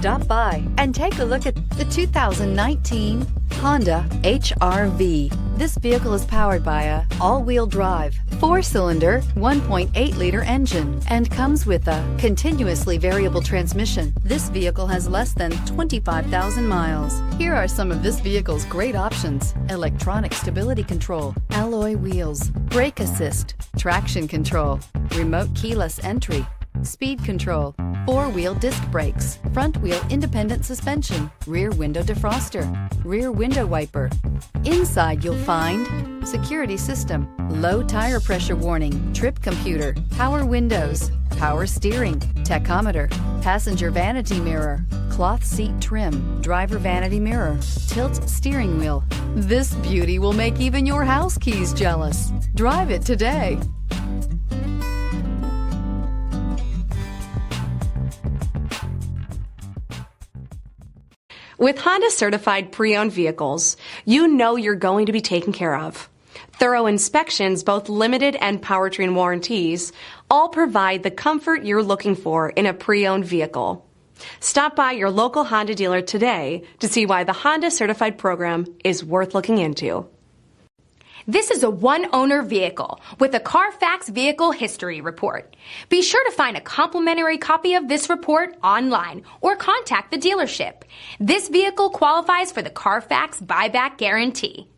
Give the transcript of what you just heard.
Stop by and take a look at the 2019 Honda HR-V. This vehicle is powered by a all-wheel drive, 4-cylinder, 1.8-liter engine and comes with a continuously variable transmission. This vehicle has less than 25,000 miles. Here are some of this vehicle's great options: electronic stability control, alloy wheels, brake assist, traction control, remote keyless entry, speed control, 4-wheel disc brakes, front wheel independent suspension, rear window defroster, rear window wiper. Inside you'll find security system, low tire pressure warning, trip computer, power windows, power steering, tachometer, passenger vanity mirror, cloth seat trim, driver vanity mirror, tilt steering wheel. This beauty will make even your house keys jealous. Drive it today. With Honda certified pre-owned vehicles, you know you're going to be taken care of. Thorough inspections, both limited and powertrain warranties, all provide the comfort you're looking for in a pre-owned vehicle. Stop by your local Honda dealer today to see why the Honda certified program is worth looking into. This is a one-owner vehicle with a CARFAX Vehicle History Report. Be sure to find a complimentary copy of this report online or contact the dealership. This vehicle qualifies for the CARFAX Buyback Guarantee.